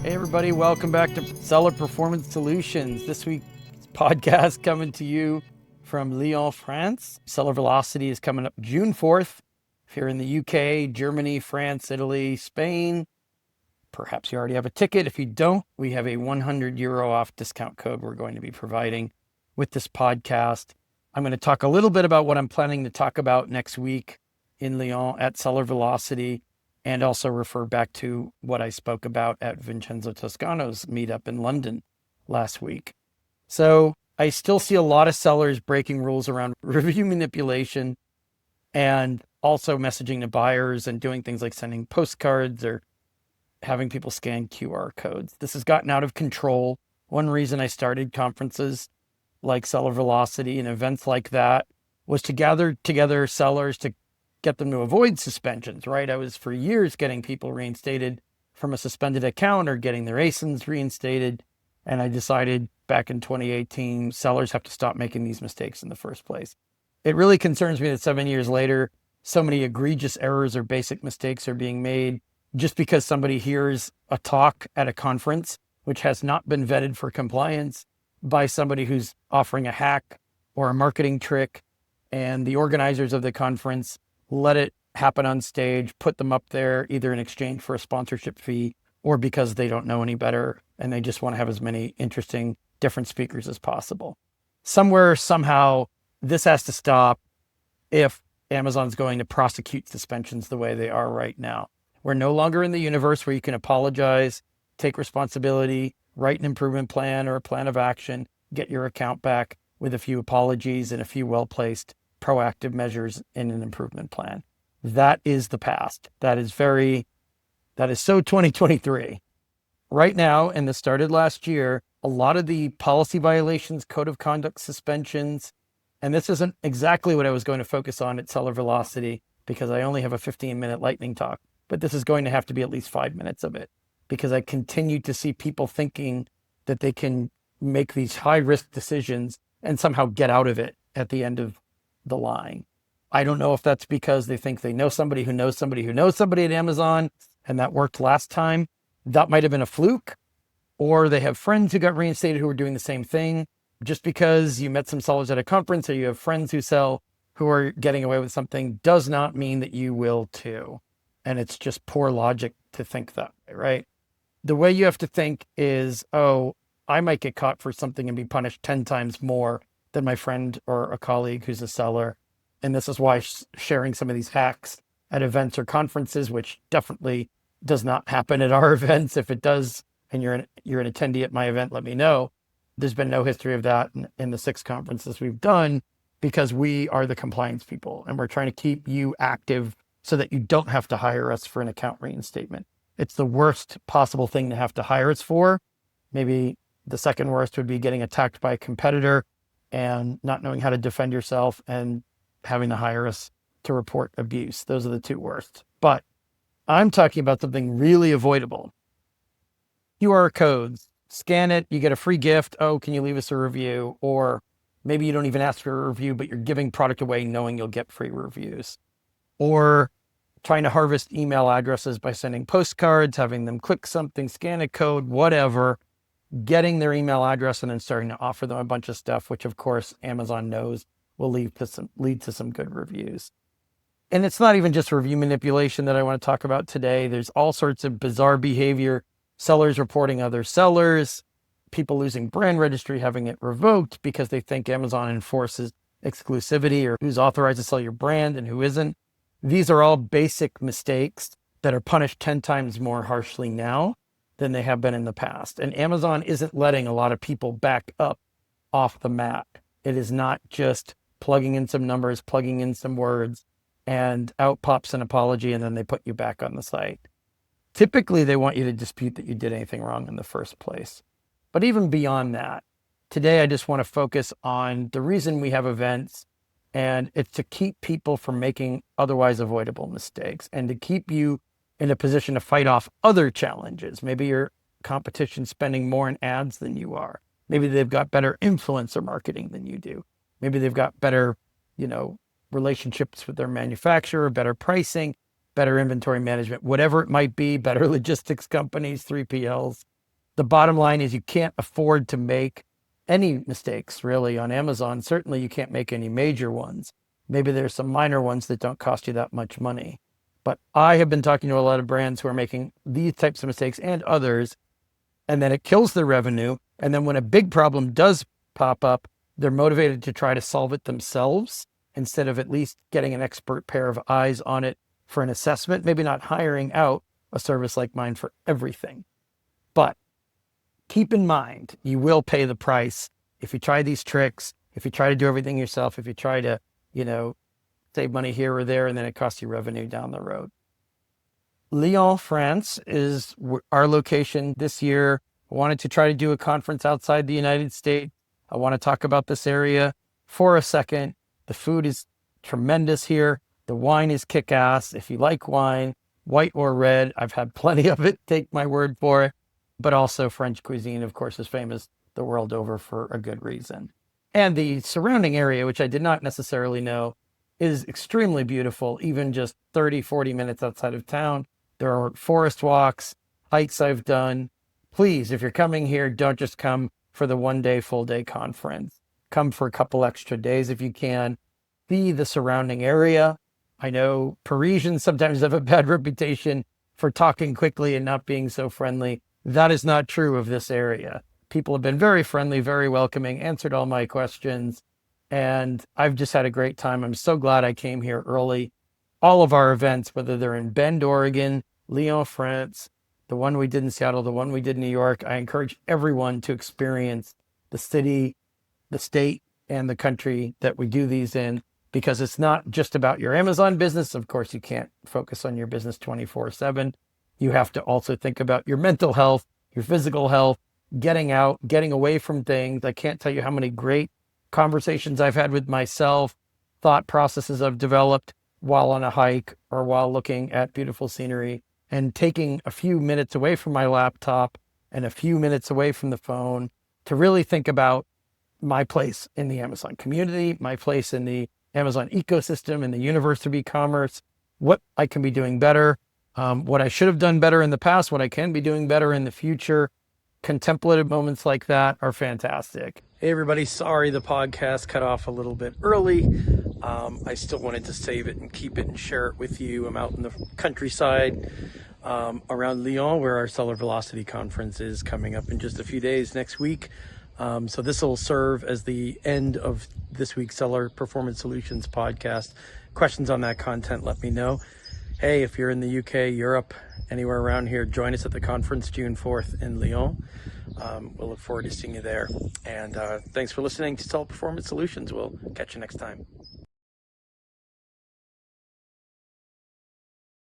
Hey everybody, welcome back to Seller Performance Solutions. This week's podcast coming to you from Lyon, France. Seller Velocity is coming up June 4th. If you're in the UK, Germany, France, Italy, Spain, perhaps you already have a ticket. If you don't, we have a €100 off discount code we're going to be providing with this podcast. I'm going to talk a little bit about what I'm planning to talk about next week in Lyon at Seller Velocity, and also refer back to what I spoke about at Vincenzo Toscano's meetup in London last week. So I still see a lot of sellers breaking rules around review manipulation and also messaging to buyers and doing things like sending postcards or having people scan QR codes. This has gotten out of control. One reason I started conferences like Seller Velocity and events like that was to gather together sellers to get them to avoid suspensions, right? I was for years getting people reinstated from a suspended account or getting their ASINs reinstated. And I decided back in 2018, sellers have to stop making these mistakes in the first place. It really concerns me that 7 years later, so many egregious errors or basic mistakes are being made just because somebody hears a talk at a conference, which has not been vetted for compliance by somebody who's offering a hack or a marketing trick. And the organizers of the conference let it happen on stage, put them up there either in exchange for a sponsorship fee or because they don't know any better and they just want to have as many interesting different speakers as possible. Somewhere, somehow, this has to stop if Amazon's going to prosecute suspensions the way they are right now. We're no longer in the universe where you can apologize, take responsibility, write an improvement plan or a plan of action, get your account back with a few apologies and a few well-placed proactive measures in an improvement plan. That is the past. That is so 2023. Right now, and this started last year, a lot of the policy violations, code of conduct suspensions, and this isn't exactly what I was going to focus on at Seller Velocity because I only have a 15-minute lightning talk, but this is going to have to be at least 5 minutes of it because I continue to see people thinking that they can make these high-risk decisions and somehow get out of it at the end of the line. I don't know if that's because they think they know somebody who knows somebody who knows somebody at Amazon and that worked last time. That might have been a fluke, or they have friends who got reinstated who are doing the same thing. Just because you met some sellers at a conference or you have friends who sell who are getting away with something does not mean that you will too. And it's just poor logic to think that way, right? The way you have to think is, oh, I might get caught for something and be punished 10 times more than my friend or a colleague who's a seller. And this is why sharing some of these hacks at events or conferences, which definitely does not happen at our events. If it does, and you're an attendee at my event, let me know. There's been no history of that in the 6 conferences we've done because we are the compliance people and we're trying to keep you active so that you don't have to hire us for an account reinstatement. It's the worst possible thing to have to hire us for. Maybe the second worst would be getting attacked by a competitor and not knowing how to defend yourself and having to hire us to report abuse. Those are the 2 worst. But I'm talking about something really avoidable. QR codes, scan it, you get a free gift. Oh, can you leave us a review? Or maybe you don't even ask for a review, but you're giving product away knowing you'll get free reviews. Or trying to harvest email addresses by sending postcards, having them click something, scan a code, whatever, getting their email address and then starting to offer them a bunch of stuff, which of course Amazon knows will lead to some good reviews. And it's not even just review manipulation that I want to talk about today. There's all sorts of bizarre behavior, sellers reporting other sellers, people losing brand registry, having it revoked because they think Amazon enforces exclusivity or who's authorized to sell your brand and who isn't. These are all basic mistakes that are punished 10 times more harshly now than they have been in the past. And Amazon isn't letting a lot of people back up off the mat. It is not just plugging in some numbers, plugging in some words, and out pops an apology, and then they put you back on the site. Typically, they want you to dispute that you did anything wrong in the first place. But even beyond that, today I just want to focus on the reason we have events, and it's to keep people from making otherwise avoidable mistakes and to keep you in a position to fight off other challenges. Maybe your competition spending more in ads than you are. Maybe they've got better influencer marketing than you do. Maybe they've got better, relationships with their manufacturer, better pricing, better inventory management, whatever it might be, better logistics companies, 3PLs. The bottom line is you can't afford to make any mistakes really on Amazon. Certainly you can't make any major ones. Maybe there's some minor ones that don't cost you that much money. But I have been talking to a lot of brands who are making these types of mistakes and others, and then it kills their revenue. And then when a big problem does pop up, they're motivated to try to solve it themselves instead of at least getting an expert pair of eyes on it for an assessment, maybe not hiring out a service like mine for everything. But keep in mind, you will pay the price if you try these tricks, if you try to do everything yourself, if you try to, save money here or there, and then it costs you revenue down the road. Lyon, France is our location this year. I wanted to try to do a conference outside the United States. I want to talk about this area for a second. The food is tremendous here. The wine is kick-ass. If you like wine, white or red, I've had plenty of it, take my word for it. But also French cuisine, of course, is famous the world over for a good reason. And the surrounding area, which I did not necessarily know, is extremely beautiful, even just 30, 40 minutes outside of town. There are forest walks, hikes I've done. Please, if you're coming here, don't just come for the one-day, full-day conference. Come for a couple extra days if you can. See the surrounding area. I know Parisians sometimes have a bad reputation for talking quickly and not being so friendly. That is not true of this area. People have been very friendly, very welcoming, answered all my questions, and I've just had a great time. I'm so glad I came here early. All of our events, whether they're in Bend, Oregon, Lyon, France, the one we did in Seattle, the one we did in New York, I encourage everyone to experience the city, the state, and the country that we do these in, because it's not just about your Amazon business. Of course, you can't focus on your business 24/7. You have to also think about your mental health, your physical health, getting out, getting away from things. I can't tell you how many great conversations I've had with myself, thought processes I've developed while on a hike or while looking at beautiful scenery, and taking a few minutes away from my laptop and a few minutes away from the phone to really think about my place in the Amazon community, my place in the Amazon ecosystem, in the universe of e-commerce, what I can be doing better, what I should have done better in the past, what I can be doing better in the future. Contemplative moments like that are fantastic. Hey everybody, sorry the podcast cut off a little bit early. I still wanted to save it and keep it and share it with you. I'm out in the countryside around Lyon, where our Seller Velocity conference is coming up in just a few days next week. So this will serve as the end of this week's Seller Performance Solutions podcast. Questions on that content, let me know. Hey, if you're in the UK, Europe, anywhere around here, join us at the conference June 4th in Lyon. We'll look forward to seeing you there. And thanks for listening to Seller Performance Solutions. We'll catch you next time.